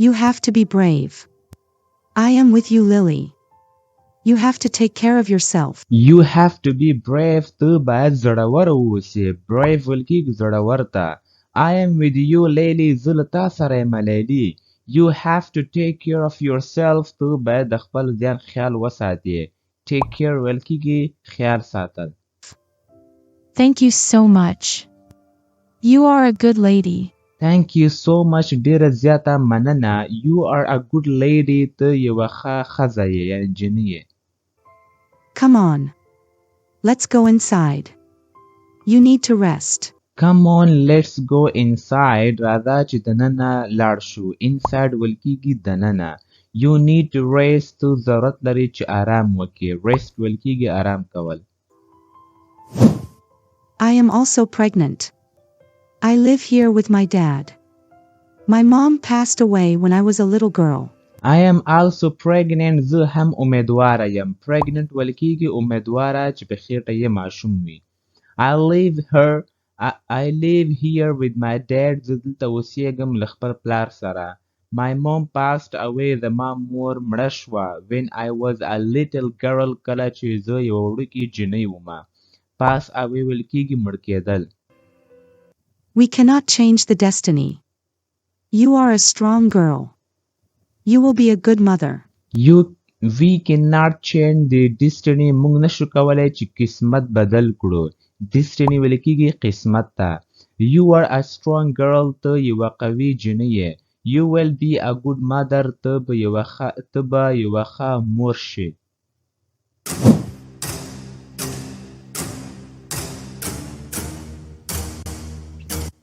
You have to be brave. I am with you, Lily. You have to take care of yourself. You have to be brave. ته باید زړور اوسې. Brave ویل کېږي زړور ته. I am with you, Lily. زه له تا سره یم لیلی. You have to take care of yourself. ته باید د خپل ځان خیال وساتې. Take care ویل کېږي خیال ساتل. Thank you so much. You are a good lady. Thank you so much. ډیره زیاته مننه. You are a good lady. ته یوه ښه ښځه یې یعنې جینۍ یې. Come on. Let's go inside. You need to rest. Come on, let's go inside. راځه چې دننه لاړ شو. Inside ویل کېږي دننه. You need to rest. ته ضرورت لري چې آرام وکړې. Rest ویل کېږي آرام کول. I am also pregnant. I live here with my dad. My mom passed away when I was a little girl. I am also pregnant. زه هم امیدواره یم. Pregnant ویل کېږي امیدواره چې په خېټه یې ماشوم وي. I live here with my dad. زه دلته اوسېږم له خپل پلار سره. My mom passed away. زما مور مړه شوه. When I was a little girl. کله چې زه یوه وړوکې جینۍ ومه. Pass away ویل کېږي مړ کېدل. We cannot change the destiny. You are a strong girl. You will be a good mother. We cannot change the destiny. موږ نشو کولی چې قسمت بدل کړو. Destiny ویل کېږي قسمت ته. You are a strong girl. ته یوه قوي جینۍ یې. You will be a good mother. ته به یوه ښه مور شې.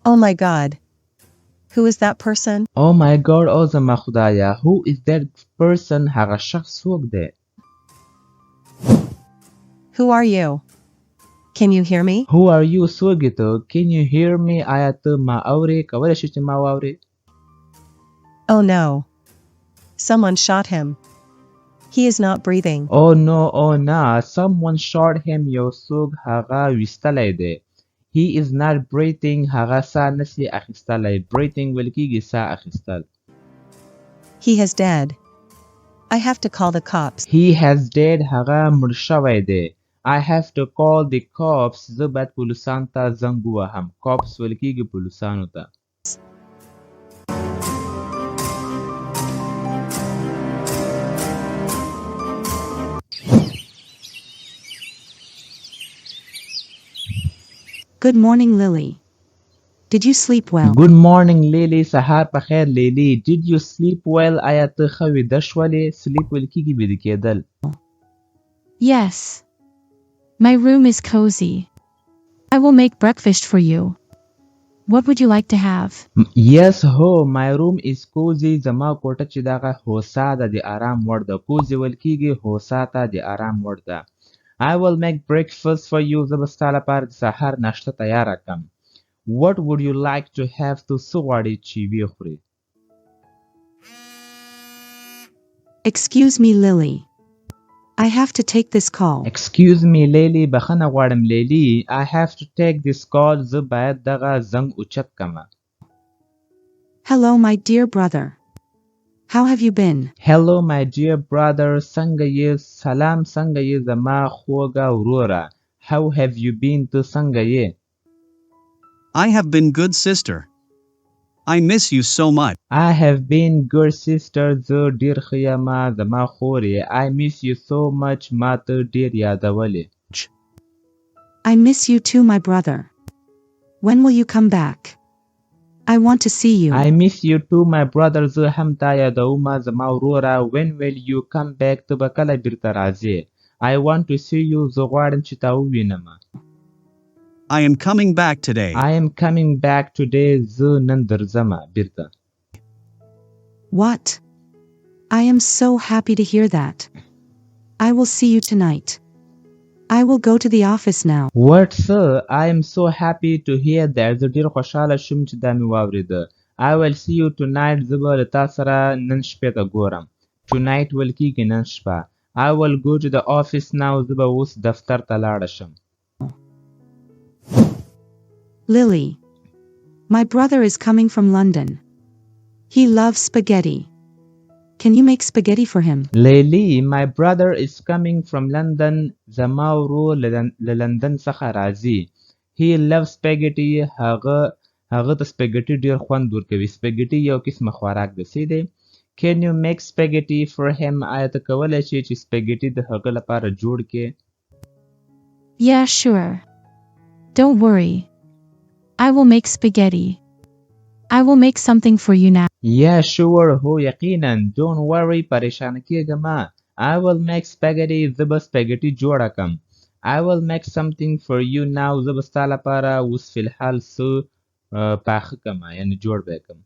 Oh my God. Who is that person? Oh my God. او زما خدایا. Who is that person? هغه شخص څوک دی؟ Who are you? Can you hear me? Who are you? څوک یې ته؟ Can you hear me? آیا ته ما اورې؟ کولی شې چې ما واورې؟ Oh no. Someone shot him. He is not breathing. Oh no. Oh no. Someone shot him. یو څوک هغه ویستلی دی. He is not breathing. هغه ساه نشي اخیستلی. Breathing ویل کېږي ساه اخیستل. He has died. I have to call the cops. He has died. هغه مړ شوی دی. I have to call the cops. زه باید پولیسانو ته زنګ ووهم. Cops ویل کېږي پولیسانو ته. Good morning, Lily. Did you sleep well? Good morning, Lily. سهار په خیر لیلی. Did you sleep well? آیا ته ښه ویده شولې؟ Sleep ویل کېږي ویده کېدل. Yes. My room is cozy. I will make breakfast for you. What would you like to have? Yes, my room is cozy. زما کوټه چې دغه هوسا ده د آرام وړ ده. Cozy ویل کېږي هوسا ته د آرام وړ ده. I will make breakfast for you. زه به ستا لپاره د سهار ناشته تیاره کړم. What would you like to have? ته څه غواړې چې ویې خورې؟ Excuse me, Lily. I have to take this call. Excuse me, Lily. بخښنه غواړم لیلی. I have to take this call. زه باید دغه زنګ اوچت کړم. Hello, my dear brother. How have you been? Hello, my dear brother. څنګه یې؟ سلام څنګه یې زما خوږه وروره. How have you been? ته څنګه یې؟ I have been good, sister. I miss you so much. I have been good, sister. زه ډېر ښه یم زما خور یې. I miss you so much. ما ته ډېر یادولې. I miss you too, my brother. When will you come back? I want to see you. I miss you too, my brother. زه هم تا یادوم زما وروره. When will you come back? ته به کله بیرته راځې؟ I want to see you. زه غواړم چې تا ووینم. I am coming back today. I am coming back today. زه نن درځم بیرته. What? I am so happy to hear that. I will see you tonight. I will go to the office now. What, sir? I am so happy to hear that. زه ډېر خوشحاله شوم چې دا مې واورېده. I will see you tonight. زه به له تا سره نن شپې ته ګورم. Tonight ویل کېږي نن شپه. I will go to the office now. زه به اوس دفتر ته لاړه شم. Lily. My brother is coming from London. He loves spaghetti. Can you make spaghetti for him? لیلی my brother is coming from London زما ورور له لندن څخه راځي. He loves spaghetti هغه ته spaghetti ډیر خوند ورکوي. spaghetti یو قسمه خوراک ده څه دی. Can you make spaghetti for him? آیا ته کولی شې چې spaghetti د هغه لپاره جوړ کړې؟ Yeah, sure. Don't worry. I will make spaghetti. I will make something for you now. Yeah, sure. هو یقینا. Don't worry. پریشان کېږه مه. I will make spaghetti. زه به spaghetti جوړه کړم. I will make something for you now. زه به ستا لپاره اوس فی الحال څه پاخه کړم یعنې جوړ به یې کړم.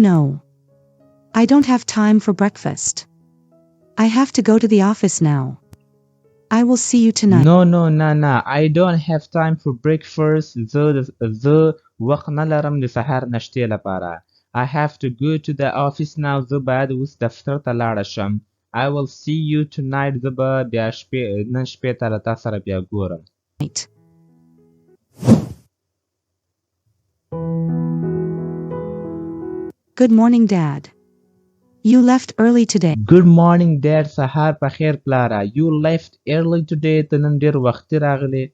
No. I don't have time for breakfast. I have to go to the office now. I will see you tonight. No. I don't have time for breakfast. زه وخت نه لرم د سهار نشتې لپاره. I have to go to the office now. زه باید اوس دفتر ته لاړه شم. I will see you tonight. زه به بیا نن شپې ته له تا سره بیا ګورم. Good morning, Dad. You left early today. Good morning, Dad. سهار په خیر پلاره. You left early today. ته نن ډېر وختي راغلې.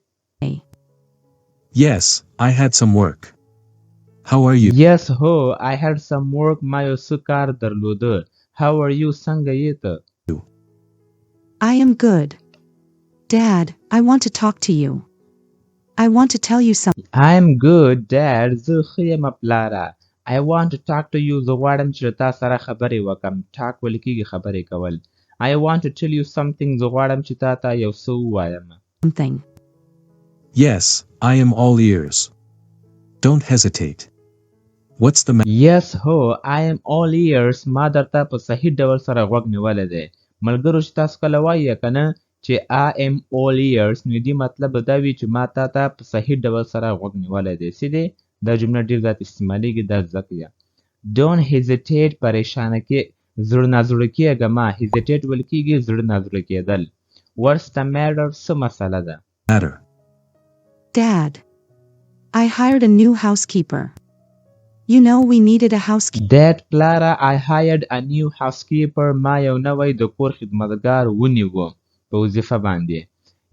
Yes, I had some work. How are you? Yes, ho. I had some work. ما یو څه کار درلوده. How are you? څنګه یې ته؟ I am good. Dad, I want to talk to you. I want to tell you something. I am good, Dad. زه ښه یم پلاره. I want to talk to you. زه غواړم چې له تا سره خبرې وکړم. talk ویل کېږي خبرې کول. I want to tell you something. زه غواړم چې تا ته یو څه ووایم. Something. Yes, I am all ears. Don't hesitate. What's the matter? Yes, ho. I am all ears. ما درته په صحیح ډول سره غوږ نیولی دی. ملګرو چې تاسو کله وایي که نه چې I am all ears نو دې مطلب دا وي چې ما تا ته په صحیح ډول سره غوږ نیولی دی. څه دی؟ دا جمله ډېر زیات استعمالیږي. دا زده کړئ. Don't hesitate. پریشانه کې زړه نازړه کېږه مه. hesitate ویل کېږي زړه نازړه کېدل. What's the matter? څه مسله ده؟ Dad, I hired a new housekeeper. You know we needed a housekeeper. Dad, پلاره, I hired a new housekeeper. ما یو نوی د کور خدمتګار ونیوه په وظیفه باندې.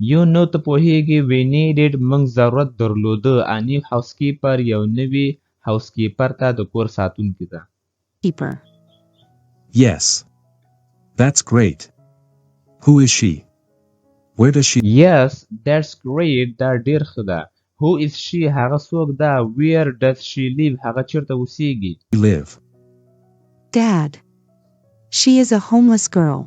You know ته پوهیږي we needed موږ ضرورت درلوده a new housekeeper یو نوی housekeeper ته د کور ساتونکي ته. Keeper. Yes. That's great. Who is she? Where does she? Yes, that's great. دا ډیر ښه ده. Who is she? هغه څوک ده. Where does she live? هغه چیرته اوسیږي. Live. Dad, she is a homeless girl.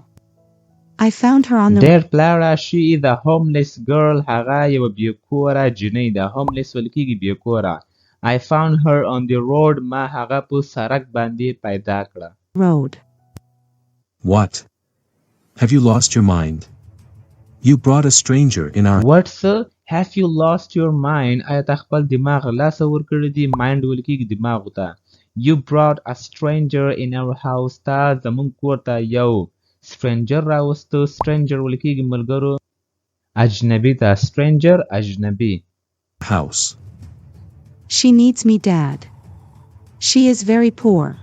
I found her on the Dad, پلاره, she is a homeless girl. هغه یو بیکوره جنۍ ده. homeless ویل کېږي بیکوره. I found her on the road. ما هغه په سړک باندې پیدا کړه. road. What? Have you lost your mind? You brought a stranger in our... What, sir? Have you lost your mind? آیا تا خپل دماغ لاسه ورکړی دی؟ mind ویل کېږي دماغو ته. You brought a stranger in our house. تا زموږ کور ته یو stranger راوسته. stranger ویل کېږي ملګرو اجنبي ته. stranger اجنبي. house. She needs me, Dad. She is very poor.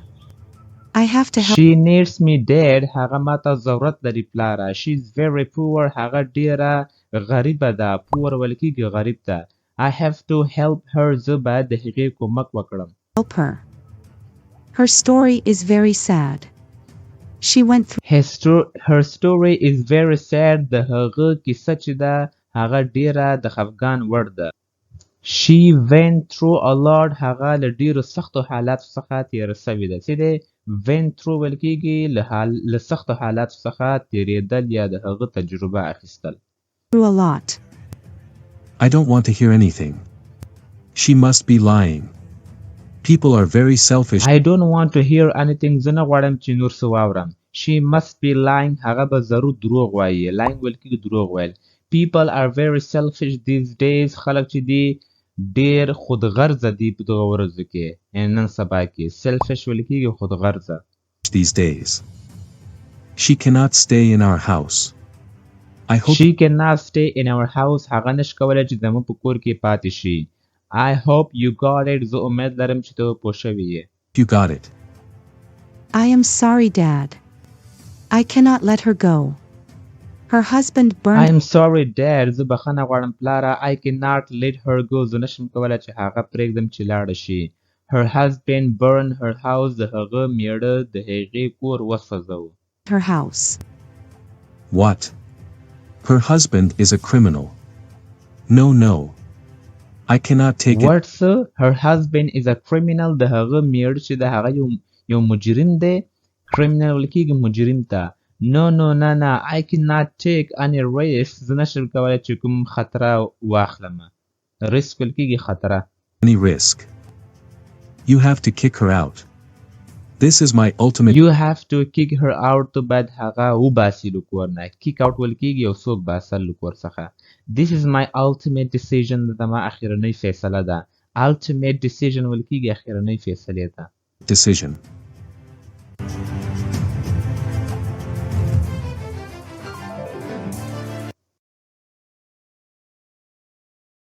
I have to help. She needs me, Dad. هغه ماته ضرورت لري پلاره. She is very poor. هغه ډیره غریبه ده. poor ویل کېږي غریب ته. I have to help her. زه باید د هغې کومک وکړم. Help her. Her story is very sad. She went through. Her story is very sad. د هغه کیسه چې ده هغه ډیره د خفګان وړ ده. She went through a lot. هغه له ډیرو سختو حالاتو څخه تېره سوې ده. څه دی؟ went through ویل کېږي له سختو حالاتو څخه تېرېدل یا د هغه تجربه اخیستل. Through a lot. I don't want to hear anything. She must be lying. People are very selfish. I don't want to hear anything. زه نه غواړم چې نور څه واورم. She must be lying. هغه به ضرور دروغ وایي. lying ویل کېږي دروغ ویل. People are very selfish these days. خلک چې دي ډېر خودغرضه دي په دغه ورځو کې. نن سبا کې selfish ویل کېږي خودغرضه. These days. She cannot stay in our house. I hope She cannot stay in our house. هغه نش کولی چې زموږ په کور کې پاتې شي. I hope you got it. زه امید لرم چې ته پوه شوې یې. You got it. I am sorry, Dad. I cannot let her go. Her husband I burned am sorry dad زه بخښنه غواړم پلاره I cannot let her go زه نشم کولی چې هغه پرېږدم چې لاړه شي Her husband burned her house د هغه میړه د هغې کور وسوځاوه her house. What? Her husband is a criminal. No, no. I cannot take it. What sir? Her husband is a criminal د هغه میړه چې د هغه یو مجرم دی criminal ویل کېږي مجرم ته No, no, نه I cannot take any risk زه نشم کولی چې کوم خطره واخلم risk ویل کېږي خطره Any risk. You have to kick her out. This is my ultimate. You have to kick her out to باید هغه وباسي له کور نه kick out ویل کېږي یو څوک باسل له کور څخه This is my ultimate decision دا زما اخرنۍ فیصله ده Ultimate decision ویل کېږي اخرنۍ فیصلې ته decision.